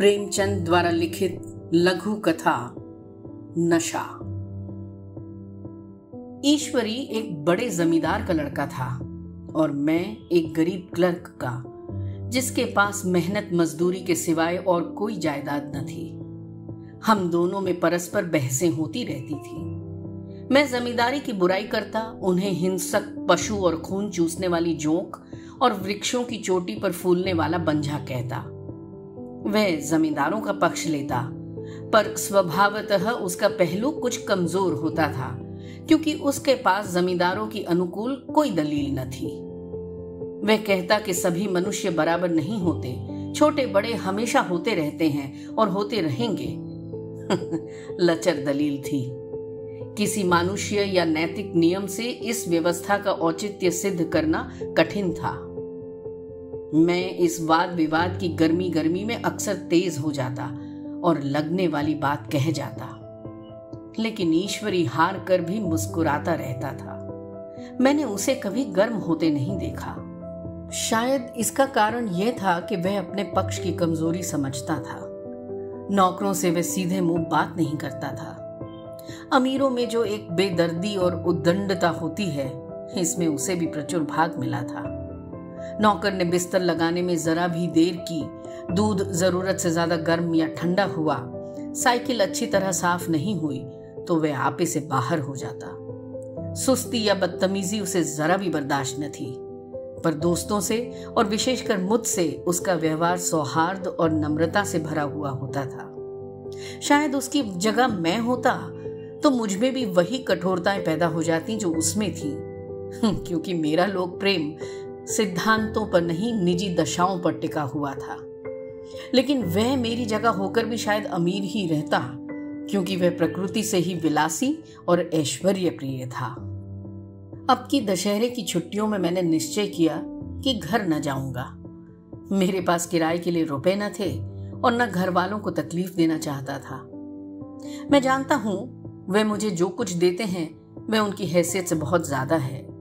प्रेमचंद द्वारा लिखित लघु कथा नशा। ईश्वरी एक बड़े जमींदार का लड़का था और मैं एक गरीब क्लर्क का, जिसके पास मेहनत मजदूरी के सिवाय और कोई जायदाद न थी। हम दोनों में परस्पर बहसें होती रहती थी। मैं जमींदारी की बुराई करता, उन्हें हिंसक पशु और खून चूसने वाली जोंक और वृक्षों की चोटी पर फूलने वाला बंझा कहता। वह जमींदारों का पक्ष लेता, पर स्वभावतः उसका पहलू कुछ कमजोर होता था, क्योंकि उसके पास जमींदारों की अनुकूल कोई दलील न थी। वह कहता कि सभी मनुष्य बराबर नहीं होते, छोटे बड़े हमेशा होते रहते हैं और होते रहेंगे। लचर दलील थी। किसी मानुष्य या नैतिक नियम से इस व्यवस्था का औचित्य सिद्ध करना कठिन था। मैं इस वाद विवाद की गर्मी में अक्सर तेज हो जाता और लगने वाली बात कह जाता, लेकिन ईश्वरी हार कर भी मुस्कुराता रहता था। मैंने उसे कभी गर्म होते नहीं देखा। शायद इसका कारण यह था कि वह अपने पक्ष की कमजोरी समझता था। नौकरों से वह सीधे मुंह बात नहीं करता था। अमीरों में जो एक बेदर्दी और उद्दंडता होती है, इसमें उसे भी प्रचुर भाग मिला था। नौकर ने बिस्तर लगाने में जरा भी देर की, दूध जरूरत से ज्यादा गर्म या ठंडा हुआ, साइकिल अच्छी तरह साफ नहीं हुई तो वह आपे से बाहर हो जाता। सुस्ती या बदतमीजी उसे जरा भी बर्दाश्त न थी, पर दोस्तों से और विशेषकर मुझसे उसका व्यवहार सौहार्द और नम्रता से भरा हुआ होता था। शायद उसकी जगह मैं होता तो मुझ में भी वही कठोरताएं पैदा हो जाती जो उसमें थी, क्योंकि मेरा लोक प्रेम सिद्धांतों पर नहीं, निजी दशाओं पर टिका हुआ था। लेकिन वह मेरी जगह होकर भी शायद अमीर ही रहता, क्योंकि वह प्रकृति से ही विलासी और ऐश्वर्य प्रिय था। अब की दशहरे की छुट्टियों में मैंने निश्चय किया कि घर न जाऊंगा। मेरे पास किराए के लिए रुपए न थे और न घर वालों को तकलीफ देना चाहता था। मैं जानता हूं वह मुझे जो कुछ देते हैं वह उनकी हैसियत से बहुत ज्यादा है।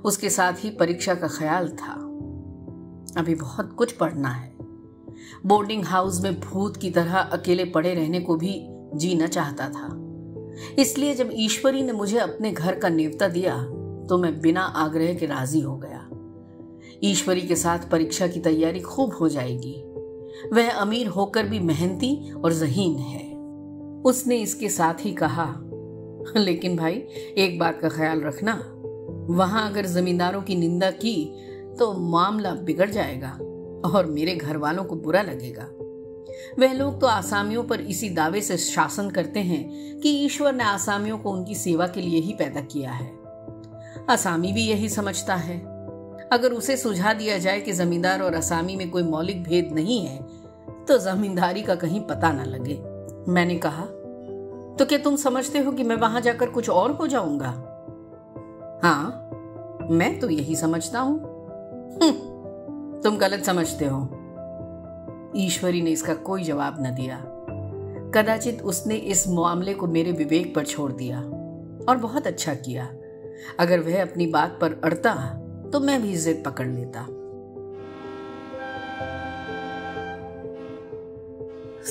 उसके साथ ही परीक्षा का ख्याल था। अभी बहुत कुछ पढ़ना है। बोर्डिंग हाउस में भूत की तरह अकेले पड़े रहने को भी जी न चाहता था। इसलिए जब ईश्वरी ने मुझे अपने घर का न्योता दिया तो मैं बिना आग्रह के राजी हो गया। ईश्वरी के साथ परीक्षा की तैयारी खूब हो जाएगी। वह अमीर होकर भी मेहनती और ज़हीन है। उसने इसके साथ ही कहा, लेकिन भाई एक बात का ख्याल रखना, वहां अगर जमींदारों की निंदा की तो मामला बिगड़ जाएगा और मेरे घर वालों को बुरा लगेगा। वह लोग तो आसामियों पर इसी दावे से शासन करते हैं कि ईश्वर ने आसामियों को उनकी सेवा के लिए ही पैदा किया है। आसामी भी यही समझता है। अगर उसे सुझा दिया जाए कि जमींदार और आसामी में कोई मौलिक भेद नहीं है तो जमींदारी का कहीं पता न लगे। मैंने कहा, तो क्या तुम समझते हो कि मैं वहां जाकर कुछ और हो जाऊंगा? हाँ, मैं तो यही समझता हूं। तुम गलत समझते हो। ईश्वरी ने इसका कोई जवाब न दिया। कदाचित उसने इस मामले को मेरे विवेक पर छोड़ दिया और बहुत अच्छा किया। अगर वह अपनी बात पर अड़ता तो मैं भी जिद पकड़ लेता।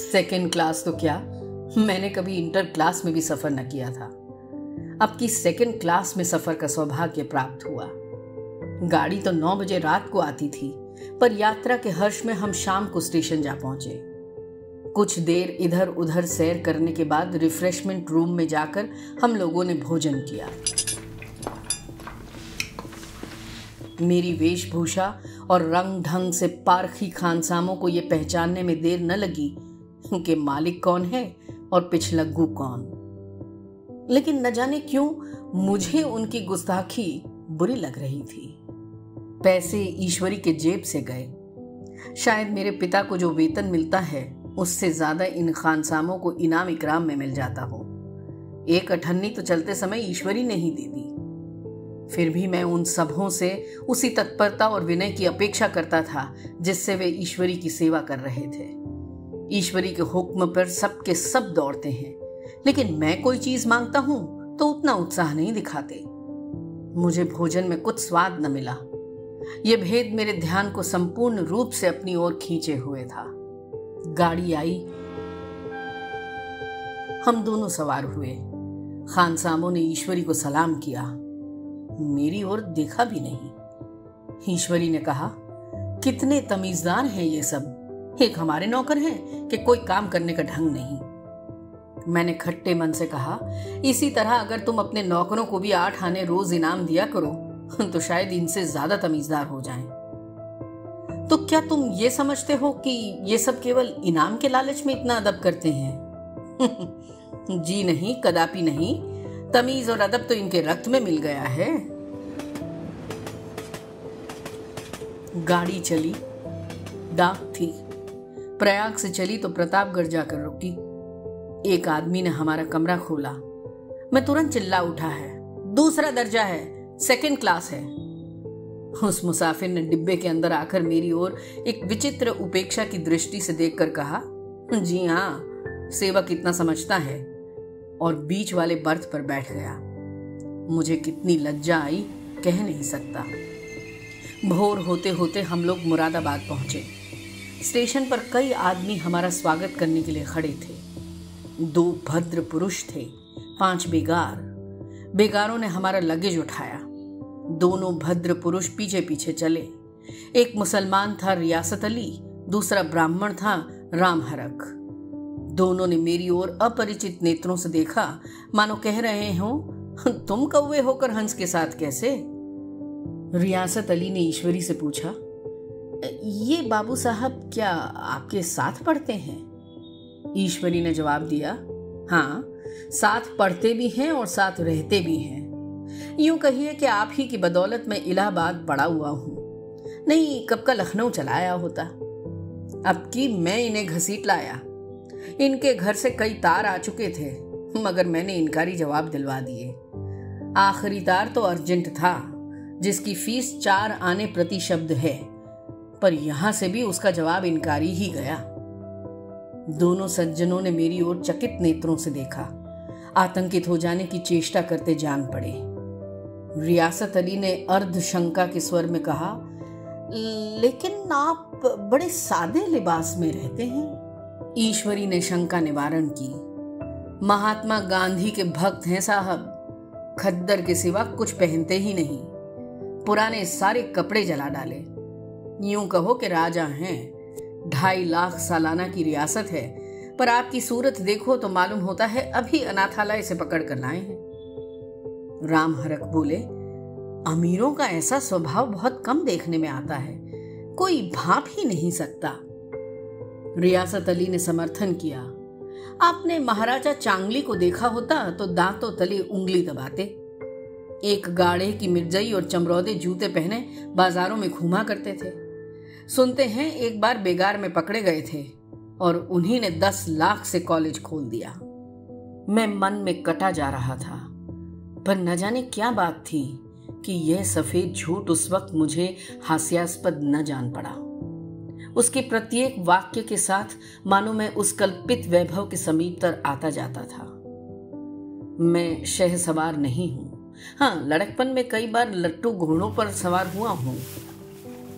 सेकेंड क्लास तो क्या, मैंने कभी इंटर क्लास में भी सफर न किया था। अब की सेकेंड क्लास में सफर का सौभाग्य प्राप्त हुआ। गाड़ी तो 9 बजे रात को आती थी, पर यात्रा के हर्ष में हम शाम को स्टेशन जा पहुंचे। कुछ देर इधर उधर सैर करने के बाद रिफ्रेशमेंट रूम में जाकर हम लोगों ने भोजन किया। मेरी वेशभूषा और रंग ढंग से पारखी खानसामों को यह पहचानने में देर न लगी कि मालिक कौन है और पिछलग्गू कौन। लेकिन न जाने क्यों मुझे उनकी गुस्ताखी बुरी लग रही थी। पैसे ईश्वरी के जेब से गए। शायद मेरे पिता को जो वेतन मिलता है उससे ज्यादा इन खानसामों को इनाम इकराम में मिल जाता हो। एक अठन्नी तो चलते समय ईश्वरी ने ही दे दी। फिर भी मैं उन सबों से उसी तत्परता और विनय की अपेक्षा करता था जिससे वे ईश्वरी की सेवा कर रहे थे। ईश्वरी के हुक्म पर सबके सब दौड़ते हैं, लेकिन मैं कोई चीज मांगता हूं तो उतना उत्साह नहीं दिखाते। मुझे भोजन में कुछ स्वाद न मिला। यह भेद मेरे ध्यान को संपूर्ण रूप से अपनी ओर खींचे हुए था। गाड़ी आई, हम दोनों सवार हुए। खानसामों ने ईश्वरी को सलाम किया, मेरी ओर देखा भी नहीं। ईश्वरी ने कहा, कितने तमीजदार हैं ये सब, एक हमारे नौकर हैं कि कोई काम करने का ढंग नहीं। मैंने खट्टे मन से कहा, इसी तरह अगर तुम अपने नौकरों को भी 8 आने रोज इनाम दिया करो तो शायद इनसे ज्यादा तमीजदार हो जाएं। तो क्या तुम ये समझते हो कि ये सब केवल इनाम के लालच में इतना अदब करते हैं? जी नहीं, कदापि नहीं। तमीज और अदब तो इनके रक्त में मिल गया है। गाड़ी चली, डाक थी। प्रयाग से चली तो प्रतापगढ़ जाकर रुकी। एक आदमी ने हमारा कमरा खोला। मैं तुरंत चिल्ला उठा, है दूसरा दर्जा है, 2nd क्लास है। उस मुसाफिर ने डिब्बे के अंदर आकर मेरी ओर एक विचित्र उपेक्षा की दृष्टि से देखकर कहा, जी हाँ, सेवक इतना समझता है, और बीच वाले बर्थ पर बैठ गया। मुझे कितनी लज्जा आई कह नहीं सकता। भोर होते होते हम लोग मुरादाबाद पहुंचे। स्टेशन पर कई आदमी हमारा स्वागत करने के लिए खड़े थे। 2 भद्र पुरुष थे, 5 बेगार। बेगारों ने हमारा लगेज उठाया। दोनों भद्र पुरुष पीछे पीछे चले। एक मुसलमान था रियासत अली, दूसरा ब्राह्मण था राम हरक। दोनों ने मेरी ओर अपरिचित नेत्रों से देखा, मानो कह रहे हो, तुम कौवे होकर हंस के साथ कैसे? रियासत अली ने ईश्वरी से पूछा, ये बाबू साहब क्या आपके साथ पढ़ते हैं? ईश्वरी ने जवाब दिया, हाँ, साथ पढ़ते भी हैं और साथ रहते भी हैं। यूं कहिए कि आप ही की बदौलत मैं इलाहाबाद पड़ा हुआ हूं, नहीं कब का लखनऊ चलाया होता। अब की मैं इन्हें घसीट लाया। इनके घर से कई तार आ चुके थे, मगर मैंने इनकारी जवाब दिलवा दिए। आखिरी तार तो अर्जेंट था, जिसकी फीस 4 आने प्रति शब्द है, पर यहां से भी उसका जवाब इनकारी ही गया। दोनों सज्जनों ने मेरी ओर चकित नेत्रों से देखा, आतंकित हो जाने की चेष्टा करते जान पड़े। रियासत अली ने अर्ध शंका के स्वर में कहा, लेकिन आप बड़े सादे लिबास में रहते हैं। ईश्वरी ने शंका निवारण की, महात्मा गांधी के भक्त हैं साहब, खद्दर के सिवा कुछ पहनते ही नहीं, पुराने सारे कपड़े जला डाले। यूं कहो कि राजा हैं, 2.5 लाख सालाना की रियासत है, पर आपकी सूरत देखो तो मालूम होता है अभी अनाथालय से पकड़ कर लाए हैं। राम हरक बोले, अमीरों का ऐसा स्वभाव बहुत कम देखने में आता है, कोई भाप ही नहीं सकता। रियासत अली ने समर्थन किया, आपने महाराजा चांगली को देखा होता तो दांतों तले उंगली दबाते। एक गाढ़े की मिर्जई और चमरौदे जूते पहने बाजारों में घूमा करते थे। सुनते हैं एक बार बेगार में पकड़े गए थे और उन्हीं ने 10 लाख से कॉलेज खोल दिया। मैं मन में कटा जा रहा था, पर न जाने क्या बात थी कि यह सफेद झूठ उस वक्त मुझे हास्यास्पद न जान पड़ा। उसके प्रत्येक वाक्य के साथ मानो मैं उस कल्पित वैभव के समीप तर आता जाता था। मैं शहसवार नहीं हूं, हाँ, लड़कपन में कई बार लट्टू घोड़ों पर सवार हुआ हूं।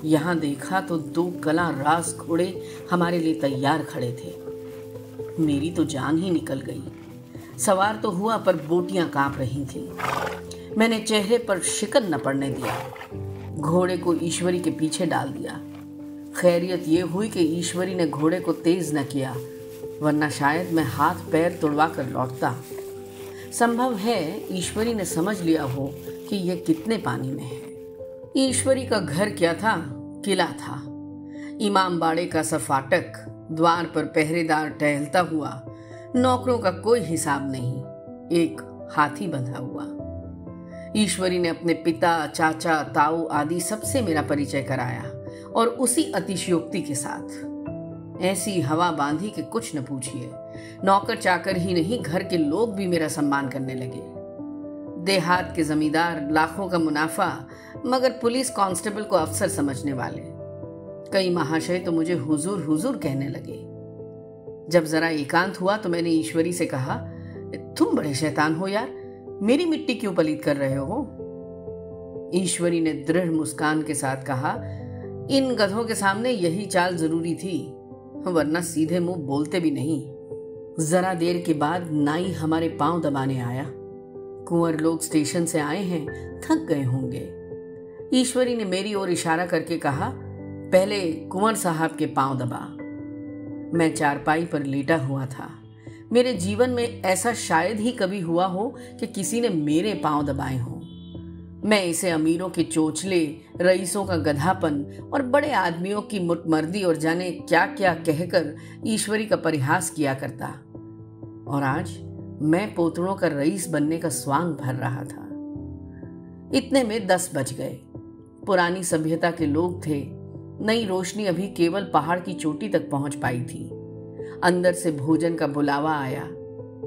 यहां देखा तो 2 कला रास घोड़े हमारे लिए तैयार खड़े थे। मेरी तो जान ही निकल गई। सवार तो हुआ पर बोटियां कांप रही थी। मैंने चेहरे पर शिकन न पड़ने दिया। घोड़े को ईश्वरी के पीछे डाल दिया। खैरियत ये हुई कि ईश्वरी ने घोड़े को तेज न किया, वरना शायद मैं हाथ पैर तुड़वा कर लौटता। संभव है ईश्वरी ने समझ लिया हो कि यह कितने पानी में है। ईश्वरी का घर क्या था? किला था। इमाम बाड़े का सा फाटक, द्वार पर पहरेदार टहलता हुआ, नौकरों का कोई हिसाब नहीं, एक हाथी बंधा हुआ। ईश्वरी ने अपने पिता, चाचा, ताऊ आदि सबसे मेरा परिचय कराया, और उसी अतिशयोक्ति के साथ। ऐसी हवा बांधी कि कुछ न पूछिए। नौकर चाकर ही नहीं, घर के लोग भी मेरा सम्मान करने लगे। देहात के जमींदार, लाखों का मुनाफा, मगर पुलिस कांस्टेबल को अफसर समझने वाले। कई महाशय तो मुझे हुजूर हुजूर कहने लगे। जब जरा एकांत हुआ तो मैंने ईश्वरी से कहा, तुम बड़े शैतान हो यार, मेरी मिट्टी क्यों पलीत कर रहे हो? ईश्वरी ने दृढ़ मुस्कान के साथ कहा, इन गधों के सामने यही चाल जरूरी थी। वरना सीधे मुंह बोलते भी नहीं। जरा देर के बाद नाई हमारे पांव दबाने आया। कुंवर लोग स्टेशन से आए हैं, थक गए होंगे। ईश्वरी ने मेरी ओर इशारा करके कहा, पहले कुंवर साहब के पांव दबा। मैं चारपाई पर लेटा हुआ था। मेरे जीवन में ऐसा शायद ही कभी हुआ हो कि किसी ने मेरे पांव दबाए हों। मैं इसे अमीरों के चोचले, रईसों का गधापन और बड़े आदमियों की मुटमर्दी और जाने क्या क्या कहकर ईश्वरी का परिहास किया करता। और आज मैं पोतड़ों का रईस बनने का स्वांग भर रहा था। इतने में 10 बज गए। पुरानी सभ्यता के लोग थे। नई रोशनी अभी केवल पहाड़ की चोटी तक पहुंच पाई थी। अंदर से भोजन का बुलावा आया।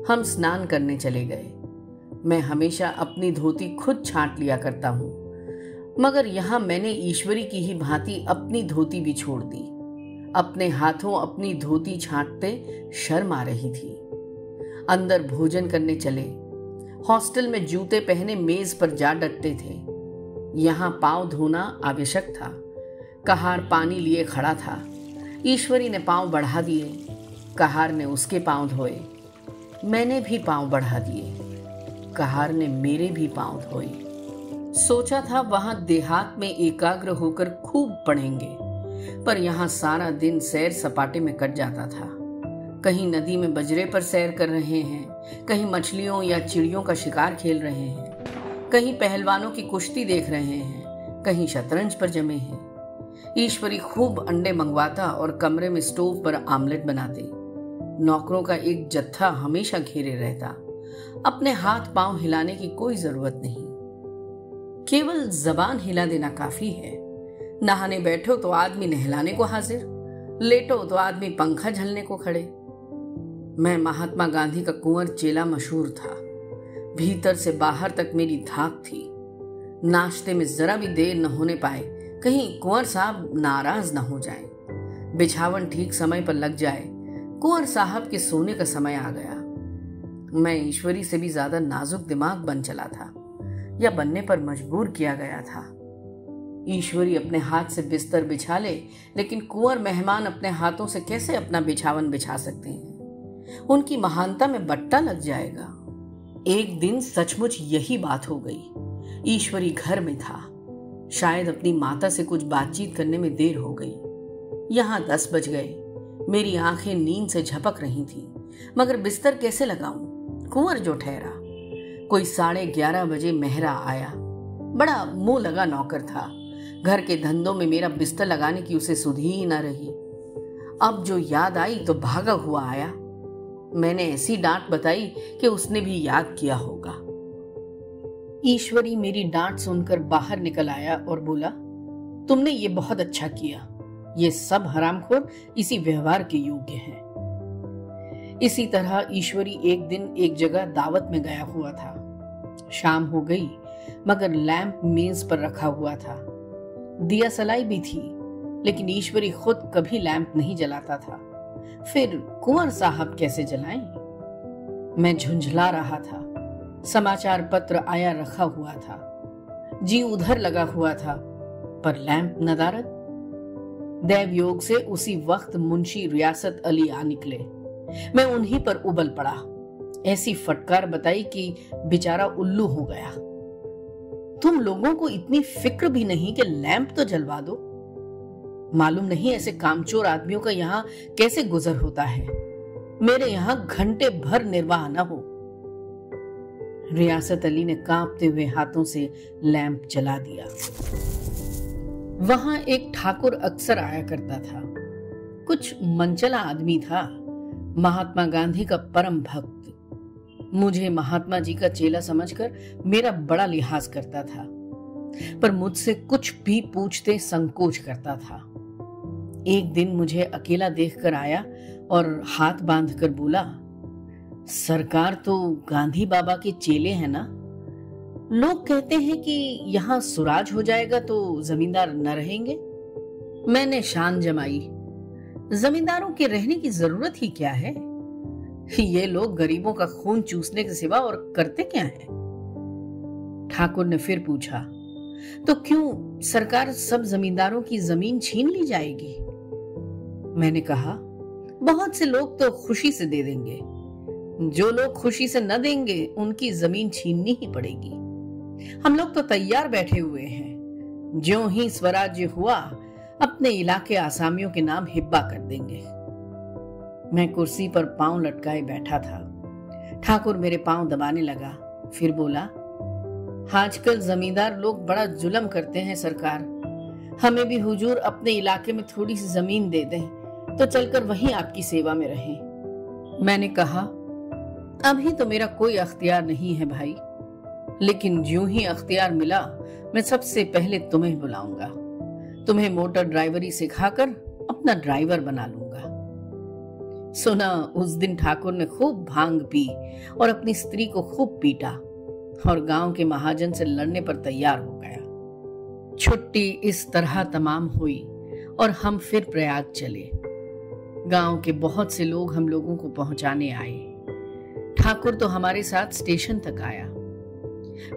हम स्नान करने चले गए। मैं हमेशा अपनी धोती खुद छांट लिया करता हूं, मगर यहां मैंने ईश्वरी की ही भांति अपनी धोती भी छोड़ दी। अपने हाथों अपनी धोती छांटते शर्म आ रही थी। अंदर भोजन करने चले। हॉस्टल में जूते पहने मेज पर जा डटते थे। यहां पांव धोना आवश्यक था। कहार पानी लिए खड़ा था। ईश्वरी ने पांव बढ़ा दिए। कहार ने उसके पांव धोए। मैंने भी पांव बढ़ा दिए। कहार ने मेरे भी पांव धोए। सोचा था वहां देहात में एकाग्र होकर खूब पढ़ेंगे, पर यहां सारा दिन सैर सपाटे में कट जाता था। कहीं नदी में बजरे पर सैर कर रहे हैं, कहीं मछलियों या चिड़ियों का शिकार खेल रहे हैं, कहीं पहलवानों की कुश्ती देख रहे हैं, कहीं शतरंज पर जमे हैं। ईश्वरी खूब अंडे मंगवाता और कमरे में स्टोव पर आमलेट बनाते। नौकरों का एक जत्था हमेशा घेरे रहता। अपने हाथ पांव हिलाने की कोई जरूरत नहीं, केवल जबान हिला देना काफी है। नहाने बैठो तो आदमी नहलाने को हाजिर, लेटो तो आदमी पंखा झलने को खड़े। मैं महात्मा गांधी का कुंवर चेला मशहूर था। भीतर से बाहर तक मेरी धाक थी। नाश्ते में जरा भी देर न होने पाए, कहीं कुंवर साहब नाराज न हो जाएं। बिछावन ठीक समय पर लग जाए। कुंवर साहब के सोने का समय आ गया। मैं ईश्वरी से भी ज्यादा नाजुक दिमाग बन चला था, या बनने पर मजबूर किया गया था। ईश्वरी अपने हाथ से बिस्तर बिछा ले, लेकिन कुंवर मेहमान अपने हाथों से कैसे अपना बिछावन बिछा सकते हैं? उनकी महानता में बट्टा लग जाएगा। एक दिन सचमुच यही बात हो गई। ईश्वरी घर में था। शायद अपनी माता से कुछ बातचीत करने में देर हो गई। यहां 10 बज गए। मेरी आंखें नींद से झपक रही थी, मगर बिस्तर कैसे लगाऊं? कुंवर जो ठहरा। कोई 11:30 बजे मेहरा आया। बड़ा मुंह लगा नौकर था। घर के धंधों में मेरा बिस्तर लगाने की उसे सुध ही न रही। अब जो याद आई तो भागा हुआ आया। मैंने ऐसी डांट बताई कि उसने भी याद किया होगा। ईश्वरी मेरी डांट सुनकर बाहर निकल आया और बोला, तुमने ये बहुत अच्छा किया। ये सब हरामखोर इसी व्यवहार के योग्य हैं। इसी तरह ईश्वरी एक दिन एक जगह दावत में गया हुआ था। शाम हो गई, मगर लैंप मेज पर रखा हुआ था। दिया सलाई भी थी, लेकिन ईश्वरी खुद कभी लैंप नहीं जलाता था। फिर कुंवर साहब कैसे जलाएं? मैं झुंझला रहा था। समाचार पत्र आया रखा हुआ था। जी उधर लगा हुआ था, पर लैंप नदारद। दैव योग से उसी वक्त मुंशी रियासत अली आ निकले। मैं उन्हीं पर उबल पड़ा। ऐसी फटकार बताई कि बेचारा उल्लू हो गया। तुम लोगों को इतनी फिक्र भी नहीं कि लैंप तो जलवा दो? मालूम नहीं ऐसे कामचोर आदमियों का यहाँ कैसे गुजर होता है। मेरे यहाँ घंटे भर निर्वाह न हो। रियासत अली ने कांपते हुए हाथों से लैंप जला दिया। वहां एक ठाकुर अक्सर आया करता था। कुछ मनचला आदमी था, महात्मा गांधी का परम भक्त। मुझे महात्मा जी का चेला समझकर मेरा बड़ा लिहाज करता था, पर मुझसे कुछ भी पूछते संकोच करता था। एक दिन मुझे अकेला देखकर आया और हाथ बांधकर बोला, सरकार तो गांधी बाबा के चेले हैं ना? लोग कहते हैं कि यहाँ सुराज हो जाएगा तो जमींदार न रहेंगे। मैंने शान जमाई, जमींदारों के रहने की जरूरत ही क्या है? ये लोग गरीबों का खून चूसने के सिवा और करते क्या है? ठाकुर ने फिर पूछा, तो क्यों सरकार सब जमींदारों की जमीन छीन ली जाएगी? मैंने कहा, बहुत से लोग तो खुशी से दे देंगे, जो लोग खुशी से न देंगे उनकी जमीन छीननी ही पड़ेगी। हम लोग तो तैयार बैठे हुए हैं, ज्यों ही स्वराज्य हुआ अपने इलाके आसामियों के नाम हिब्बा कर देंगे। मैं कुर्सी पर पांव लटकाए बैठा था। ठाकुर मेरे पांव दबाने लगा, फिर बोला, आजकल जमींदार लोग बड़ा जुल्म करते हैं सरकार, हमें भी हुजूर अपने इलाके में थोड़ी सी जमीन दे दें तो चलकर वहीं आपकी सेवा में रहें। मैंने कहा, अभी तो मेरा कोई अख्तियार नहीं है भाई, लेकिन ज्यों ही अख्तियार मिला मैं सबसे पहले तुम्हें बुलाऊंगा, तुम्हें मोटर ड्राइवरी सिखाकर अपना ड्राइवर बना लूंगा। सुना उस दिन ठाकुर ने खूब भांग पी और अपनी स्त्री को खूब पीटा और गांव के महाजन से लड़ने पर तैयार हो गया। छुट्टी इस तरह तमाम हुई और हम फिर प्रयाग चले। गांव के बहुत से लोग हम लोगों को पहुंचाने आए। ठाकुर तो हमारे साथ स्टेशन तक आया।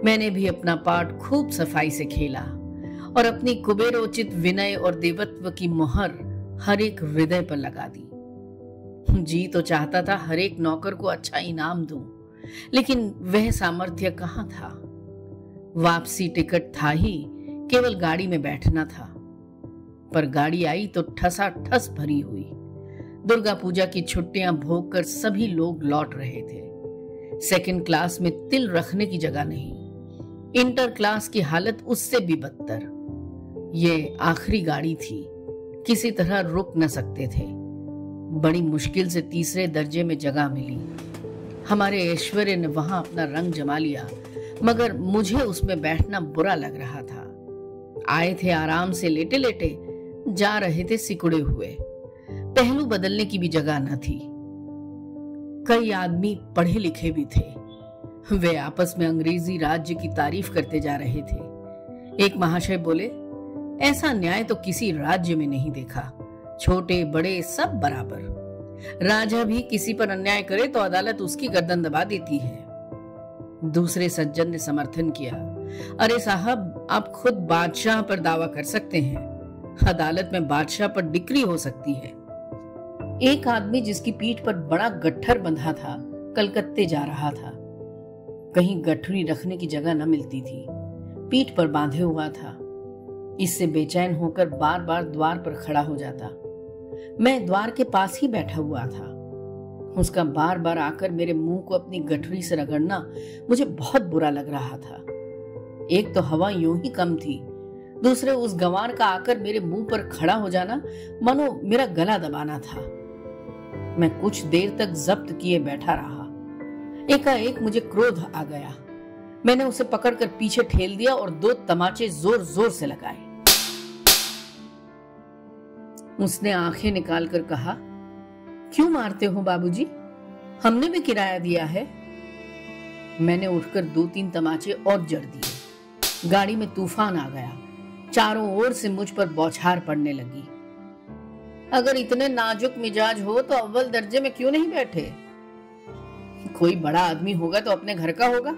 मैंने भी अपना पार्ट खूब सफाई से खेला और अपनी कुबेरोचित विनय और देवत्व की मुहर हर एक हृदय पर लगा दी। जी तो चाहता था हर एक नौकर को अच्छा इनाम दूं, लेकिन वह सामर्थ्य कहाँ था। वापसी टिकट था ही, केवल गाड़ी में बैठना था। पर गाड़ी आई तो ठसाठस भरी हुई। दुर्गा पूजा की छुट्टियां भोग कर सभी लोग लौट रहे थे। सेकंड क्लास में तिल रखने की जगह नहीं। इंटर क्लास की हालत उससे भी बदतर। ये आखिरी गाड़ी थी, किसी तरह रुक न सकते थे। बड़ी मुश्किल से तीसरे दर्जे में जगह मिली। हमारे ऐश्वर्य ने वहां अपना रंग जमा लिया, मगर मुझे उसमें बैठना बुरा लग रहा था। आए थे आराम से लेटे लेटे, जा रहे थे सिकुड़े हुए। पहलू बदलने की भी जगह न थी। कई आदमी पढ़े लिखे भी थे। वे आपस में अंग्रेजी राज्य की तारीफ करते जा रहे थे। एक महाशय बोले, ऐसा न्याय तो किसी राज्य में नहीं देखा, छोटे बड़े सब बराबर। राजा भी किसी पर अन्याय करे तो अदालत उसकी गर्दन दबा देती है। दूसरे सज्जन ने समर्थन किया, अरे साहब, आप खुद बादशाह पर दावा कर सकते हैं, अदालत में बादशाह पर डिक्री हो सकती है। एक आदमी जिसकी पीठ पर बड़ा गट्ठर बंधा था, कलकत्ते जा रहा था। कहीं गठरी रखने की जगह न मिलती थी, पीठ पर बांधे हुआ था। इससे बेचैन होकर बार बार द्वार पर खड़ा हो जाता। मैं द्वार के पास ही बैठा हुआ था। उसका बार बार आकर मेरे मुंह को अपनी गठरी से रगड़ना मुझे बहुत बुरा लग रहा था। एक तो हवा यूं ही कम थी, दूसरे उस गंवार का आकर मेरे मुंह पर खड़ा हो जाना मानो मेरा गला दबाना था। मैं कुछ देर तक जब्त किए बैठा रहा। एकाएक मुझे क्रोध आ गया। मैंने उसे पकड़कर पीछे ठेल दिया और 2 तमाचे जोर जोर से लगाए। उसने आंखें निकालकर कहा, क्यों मारते हो बाबूजी? हमने भी किराया दिया है। मैंने उठकर 2-3 तमाचे और जड़ दिए। गाड़ी में तूफान आ गया। चारों ओर से मुझ पर बौछार पड़ने लगी। अगर इतने नाजुक मिजाज हो तो अव्वल दर्जे में क्यों नहीं बैठे? कोई बड़ा आदमी होगा तो अपने घर का होगा।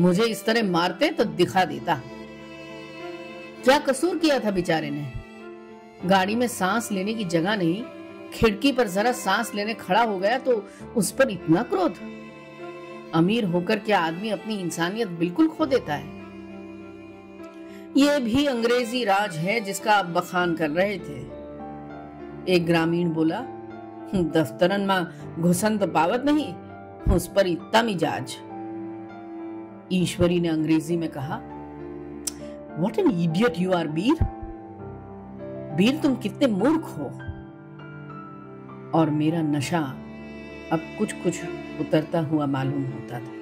मुझे इस तरह मारते तो दिखा देता। क्या कसूर किया था बेचारे ने? गाड़ी में सांस लेने की जगह नहीं, खिड़की पर जरा सांस लेने खड़ा हो गया तो उस पर इतना क्रोध। अमीर होकर क्या आदमी अपनी इंसानियत बिल्कुल खो देता है? यह भी अंग्रेजी राज है जिसका आप बखान कर रहे थे। एक ग्रामीण बोला, दफ्तरन में घुसन तो पावत नहीं, उस पर इतना मिजाज। ईश्वरी ने अंग्रेजी में कहा, What an idiot you are, बीर। बीर, तुम कितने मूर्ख हो। और मेरा नशा अब कुछ कुछ उतरता हुआ मालूम होता था।